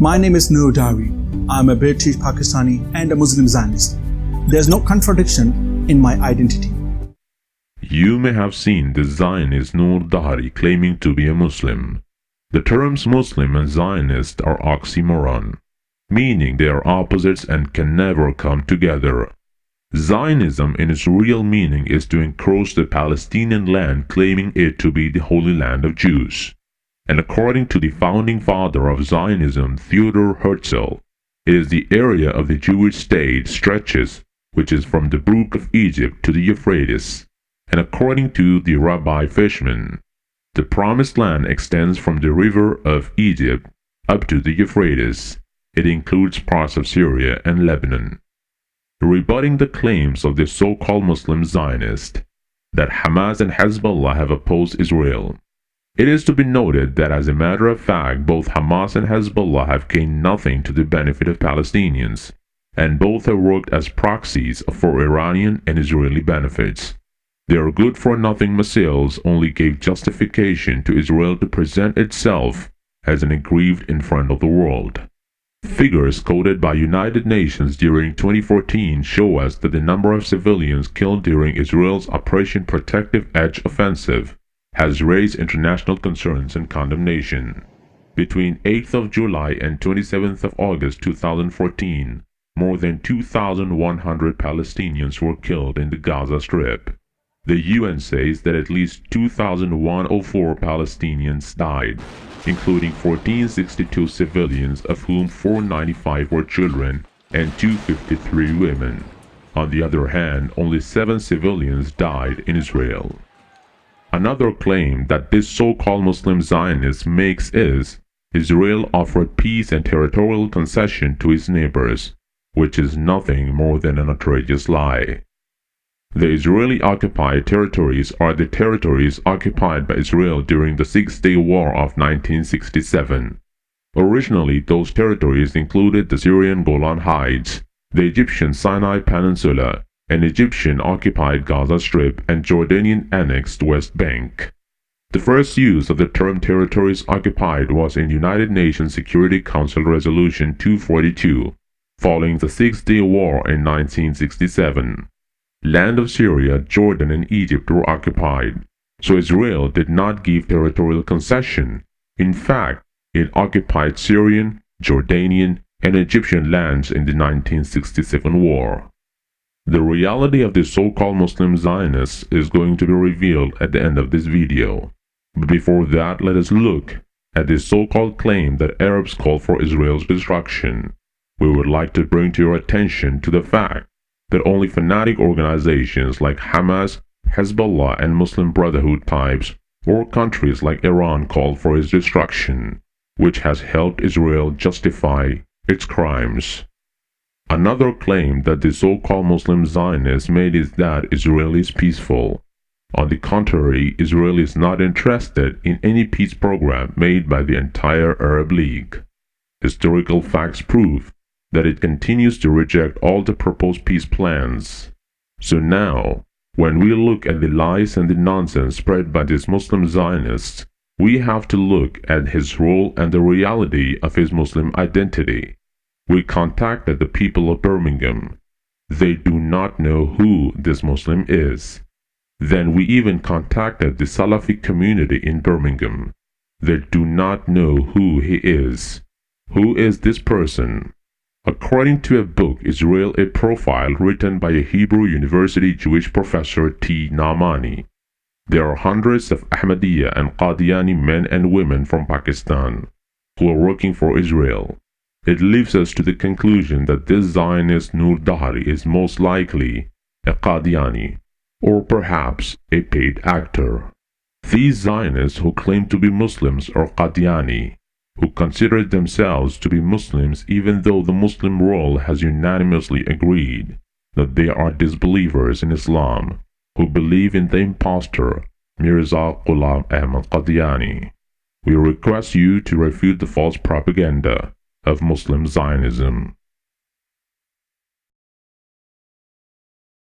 My name is Noor Dahri. I'm a British Pakistani and a Muslim Zionist. There's no contradiction in my identity. You may have seen the Zionist Noor Dahri claiming to be a Muslim. The terms Muslim and Zionist are oxymoron, meaning they are opposites and can never come together. Zionism in its real meaning is to encroach the Palestinian land, claiming it to be the Holy Land of Jews. And according to the founding father of Zionism, Theodor Herzl, it is the area of the Jewish state stretches, which is from the brook of Egypt to the Euphrates. And according to the Rabbi Fishman, the Promised Land extends from the river of Egypt up to the Euphrates. It includes parts of Syria and Lebanon. Rebutting the claims of the so-called Muslim Zionists that Hamas and Hezbollah have opposed Israel, it is to be noted that as a matter of fact, both Hamas and Hezbollah have gained nothing to the benefit of Palestinians, and both have worked as proxies for Iranian and Israeli benefits. Their good-for-nothing missiles only gave justification to Israel to present itself as an aggrieved in front of the world. Figures quoted by United Nations during 2014 show us that the number of civilians killed during Israel's Operation Protective Edge offensive has raised international concerns and condemnation. Between 8th of July and 27th of August 2014, more than 2,100 Palestinians were killed in the Gaza Strip. The UN says that at least 2,104 Palestinians died, including 1,462 civilians, of whom 495 were children and 253 women. On the other hand, only 7 civilians died in Israel. Another claim that this so-called Muslim Zionist makes is Israel offered peace and territorial concession to its neighbors, which is nothing more than an outrageous lie. The Israeli-occupied territories are the territories occupied by Israel during the Six-Day War of 1967. Originally, those territories included the Syrian Golan Heights, the Egyptian Sinai Peninsula, and Egyptian-occupied Gaza Strip and Jordanian-annexed West Bank. The first use of the term territories occupied was in United Nations Security Council Resolution 242, following the Six-Day War in 1967. Land of Syria, Jordan, and Egypt were occupied, so Israel did not give territorial concession. In fact, it occupied Syrian, Jordanian, and Egyptian lands in the 1967 war. The reality of the so-called Muslim Zionists is going to be revealed at the end of this video. But before that, let us look at the so-called claim that Arabs call for Israel's destruction. We would like to bring to your attention to the fact that only fanatic organizations like Hamas, Hezbollah, and Muslim Brotherhood types or countries like Iran call for his destruction, which has helped Israel justify its crimes. Another claim that the so-called Muslim Zionists made is that Israel is peaceful. On the contrary, Israel is not interested in any peace program made by the entire Arab League. Historical facts prove that it continues to reject all the proposed peace plans. So now, when we look at the lies and the nonsense spread by these Muslim Zionists, we have to look at his role and the reality of his Muslim identity. We contacted the people of Birmingham. They do not know who this Muslim is. Then we even contacted the Salafi community in Birmingham. They do not know who he is. Who is this person? According to a book, Israel, a Profile, written by a Hebrew University Jewish professor T. Naamani, there are hundreds of Ahmadiyya and Qadiani men and women from Pakistan who are working for Israel. It leads us to the conclusion that this Zionist Noor Dahri is most likely a Qadiani, or perhaps a paid actor. These Zionists who claim to be Muslims are Qadiani, who consider themselves to be Muslims even though the Muslim world has unanimously agreed that they are disbelievers in Islam, who believe in the impostor Mirza Ghulam Ahmad Qadiani. We request you to refute the false propaganda of Muslim Zionism.